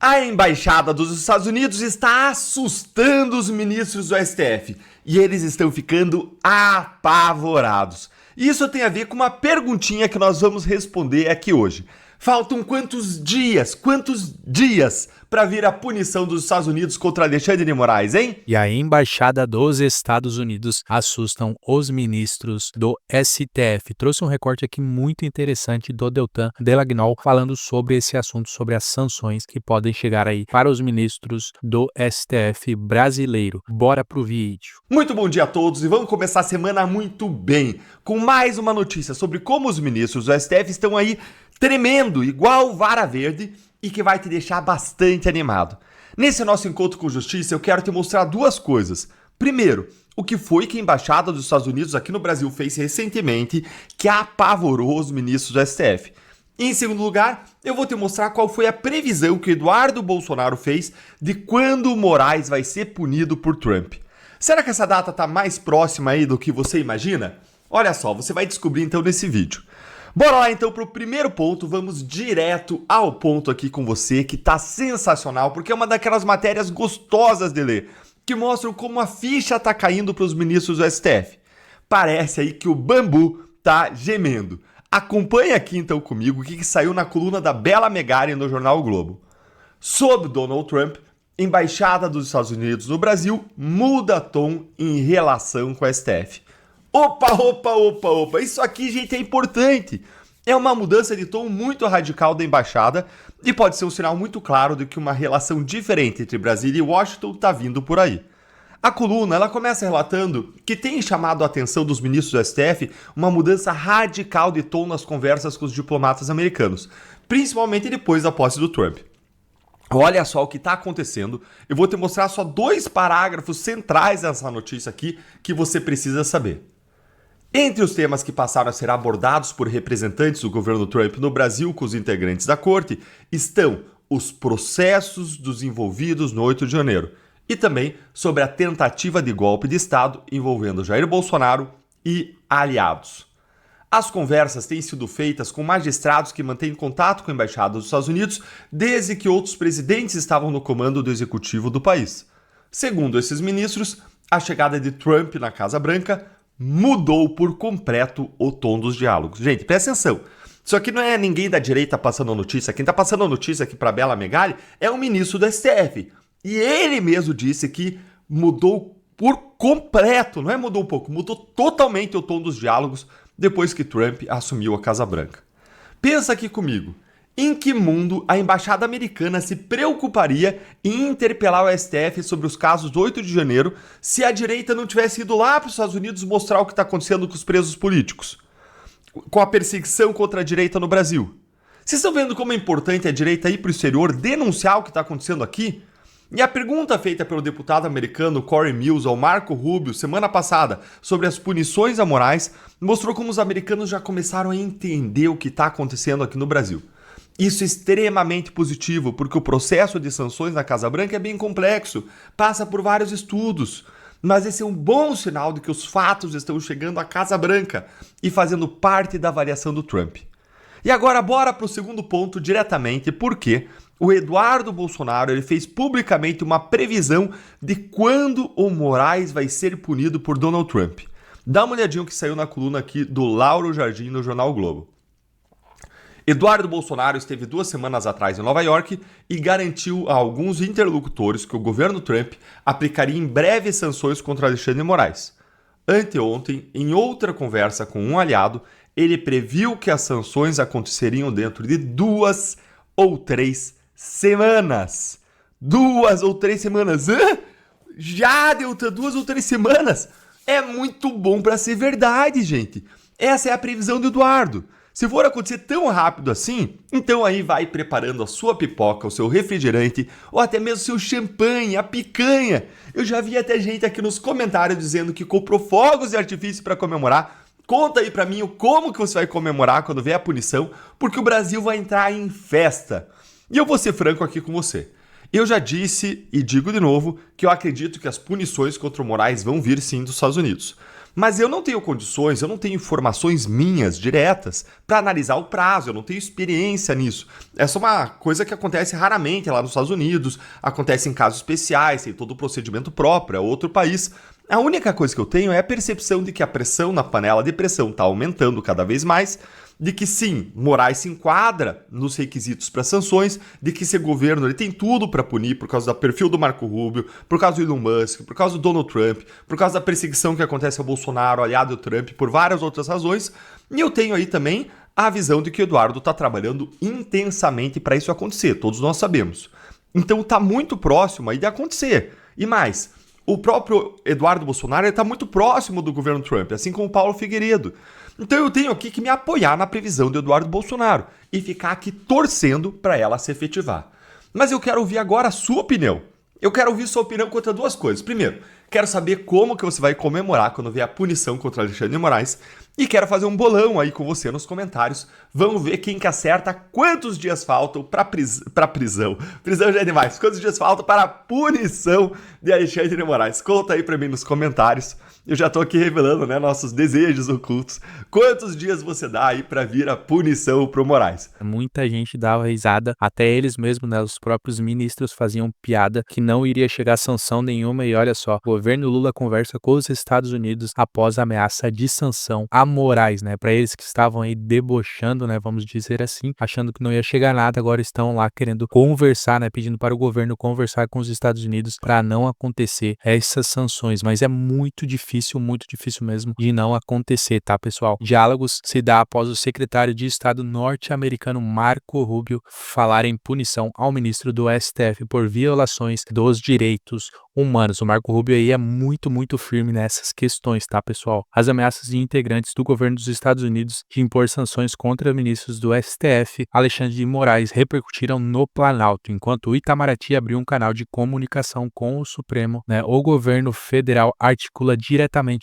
A embaixada dos Estados Unidos está assustando os ministros do STF e eles estão ficando apavorados. Isso tem a ver com uma perguntinha que nós vamos responder aqui hoje. Faltam quantos dias para vir a punição dos Estados Unidos contra Alexandre de Moraes, hein? E a embaixada dos Estados Unidos assustam os ministros do STF. Trouxe um recorte aqui muito interessante do Deltan Dallagnol falando sobre esse assunto, sobre as sanções que podem chegar aí para os ministros do STF brasileiro. Bora pro vídeo. Muito bom dia a todos e vamos começar a semana muito bem, com mais uma notícia sobre como os ministros do STF estão aí tremendo, igual vara verde, e que vai te deixar bastante animado. Nesse nosso encontro com justiça, eu quero te mostrar duas coisas. Primeiro, o que foi que a Embaixada dos Estados Unidos aqui no Brasil fez recentemente que apavorou os ministros do STF. E, em segundo lugar, eu vou te mostrar qual foi a previsão que Eduardo Bolsonaro fez de quando o Moraes vai ser punido por Trump. Será que essa data está mais próxima aí do que você imagina? Olha só, você vai descobrir então nesse vídeo. Bora lá então para o primeiro ponto, vamos direto ao ponto aqui com você, que tá sensacional, porque é uma daquelas matérias gostosas de ler, que mostram como a ficha tá caindo para os ministros do STF. Parece aí que o bambu tá gemendo. Acompanhe aqui então comigo o que saiu na coluna da Bela Megali no jornal O Globo. Sob Donald Trump, Embaixada dos Estados Unidos no Brasil muda tom em relação com o STF. Opa, isso aqui, gente, é importante. É uma mudança de tom muito radical da embaixada e pode ser um sinal muito claro de que uma relação diferente entre Brasília e Washington está vindo por aí. A coluna, ela começa relatando que tem chamado a atenção dos ministros do STF uma mudança radical de tom nas conversas com os diplomatas americanos, principalmente depois da posse do Trump. Olha só o que está acontecendo, eu vou te mostrar só 2 parágrafos centrais dessa notícia aqui que você precisa saber. Entre os temas que passaram a ser abordados por representantes do governo Trump no Brasil com os integrantes da corte estão os processos dos envolvidos no 8 de janeiro e também sobre a tentativa de golpe de Estado envolvendo Jair Bolsonaro e aliados. As conversas têm sido feitas com magistrados que mantêm contato com a Embaixada dos Estados Unidos desde que outros presidentes estavam no comando do executivo do país. Segundo esses ministros, a chegada de Trump na Casa Branca mudou por completo o tom dos diálogos. Gente, presta atenção. Isso aqui não é ninguém da direita passando a notícia. Quem está passando a notícia aqui para Bela Megali é o ministro do STF. E ele mesmo disse que mudou por completo, não é mudou um pouco, mudou totalmente o tom dos diálogos depois que Trump assumiu a Casa Branca. Pensa aqui comigo. Em que mundo a embaixada americana se preocuparia em interpelar o STF sobre os casos do 8 de janeiro se a direita não tivesse ido lá para os Estados Unidos mostrar o que está acontecendo com os presos políticos? Com a perseguição contra a direita no Brasil? Vocês estão vendo como é importante a direita ir para o exterior denunciar o que está acontecendo aqui? E a pergunta feita pelo deputado americano Corey Mills ao Marco Rubio semana passada sobre as punições a Moraes mostrou como os americanos já começaram a entender o que está acontecendo aqui no Brasil. Isso é extremamente positivo, porque o processo de sanções na Casa Branca é bem complexo, passa por vários estudos. Mas esse é um bom sinal de que os fatos estão chegando à Casa Branca e fazendo parte da avaliação do Trump. E agora bora para o segundo ponto diretamente, porque o Eduardo Bolsonaro ele fez publicamente uma previsão de quando o Moraes vai ser punido por Donald Trump. Dá uma olhadinha o que saiu na coluna aqui do Lauro Jardim no jornal o Globo. Eduardo Bolsonaro esteve 2 semanas atrás em Nova York e garantiu a alguns interlocutores que o governo Trump aplicaria em breve sanções contra Alexandre de Moraes. Anteontem, em outra conversa com um aliado, ele previu que as sanções aconteceriam dentro de 2 ou 3 semanas. 2 ou 3 semanas? Já deu 2 ou 3 semanas? É muito bom para ser verdade, gente. Essa é a previsão do Eduardo. Se for acontecer tão rápido assim, então aí vai preparando a sua pipoca, o seu refrigerante ou até mesmo o seu champanhe, a picanha. Eu já vi até gente aqui nos comentários dizendo que comprou fogos de artifício para comemorar. Conta aí pra mim como que você vai comemorar quando vier a punição, porque o Brasil vai entrar em festa. E eu vou ser franco aqui com você. Eu já disse e digo de novo que eu acredito que as punições contra o Moraes vão vir sim dos Estados Unidos. Mas eu não tenho condições, eu não tenho informações minhas diretas para analisar o prazo, eu não tenho experiência nisso. Essa é uma coisa que acontece raramente lá nos Estados Unidos, acontece em casos especiais, tem todo o procedimento próprio, é outro país. A única coisa que eu tenho é a percepção de que a pressão na panela de pressão está aumentando cada vez mais, de que sim, Moraes se enquadra nos requisitos para sanções, de que esse governo ele tem tudo para punir por causa do perfil do Marco Rubio, por causa do Elon Musk, por causa do Donald Trump, por causa da perseguição que acontece ao Bolsonaro, aliado ao Trump, por várias outras razões. E eu tenho aí também a visão de que o Eduardo está trabalhando intensamente para isso acontecer, todos nós sabemos. Então está muito próximo aí de acontecer. E mais, o próprio Eduardo Bolsonaro está muito próximo do governo Trump, assim como o Paulo Figueiredo. Então eu tenho aqui que me apoiar na previsão do Eduardo Bolsonaro e ficar aqui torcendo para ela se efetivar. Mas eu quero ouvir agora a sua opinião. Eu quero ouvir sua opinião contra duas coisas. Primeiro, quero saber como que você vai comemorar quando vier a punição contra Alexandre de Moraes. E quero fazer um bolão aí com você nos comentários. Vamos ver quem que acerta quantos dias faltam para prisão. Prisão já é demais. Quantos dias faltam para a punição de Alexandre de Moraes? Conta aí para mim nos comentários. Eu já tô aqui revelando, né, nossos desejos ocultos. Quantos dias você dá aí para vir a punição pro Moraes? Muita gente dava risada, até eles mesmos, né, os próprios ministros faziam piada que não iria chegar sanção nenhuma e olha só, o governo Lula conversa com os Estados Unidos após a ameaça de sanção a Moraes, né, para eles que estavam aí debochando, né, vamos dizer assim, achando que não ia chegar nada, agora estão lá querendo conversar, né, pedindo para o governo conversar com os Estados Unidos para não acontecer essas sanções, mas é muito difícil mesmo de não acontecer, tá, pessoal? Diálogos se dá após o secretário de Estado norte-americano Marco Rubio falar em punição ao ministro do STF por violações dos direitos humanos. O Marco Rubio aí é muito firme nessas questões, tá, pessoal? As ameaças de integrantes do governo dos Estados Unidos de impor sanções contra ministros do STF, Alexandre de Moraes, repercutiram no Planalto, enquanto o Itamaraty abriu um canal de comunicação com o Supremo, né? O governo federal articula diretamente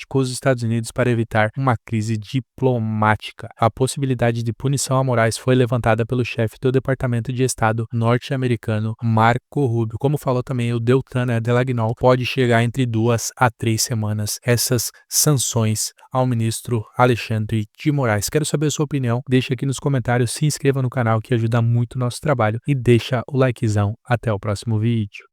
com os Estados Unidos para evitar uma crise diplomática. A possibilidade de punição a Moraes foi levantada pelo chefe do Departamento de Estado norte-americano, Marco Rubio. Como falou também o Deltan, né, Delagnol, pode chegar entre 2 a 3 semanas essas sanções ao ministro Alexandre de Moraes. Quero saber a sua opinião, deixa aqui nos comentários, se inscreva no canal que ajuda muito o nosso trabalho e deixa o likezão. Até o próximo vídeo.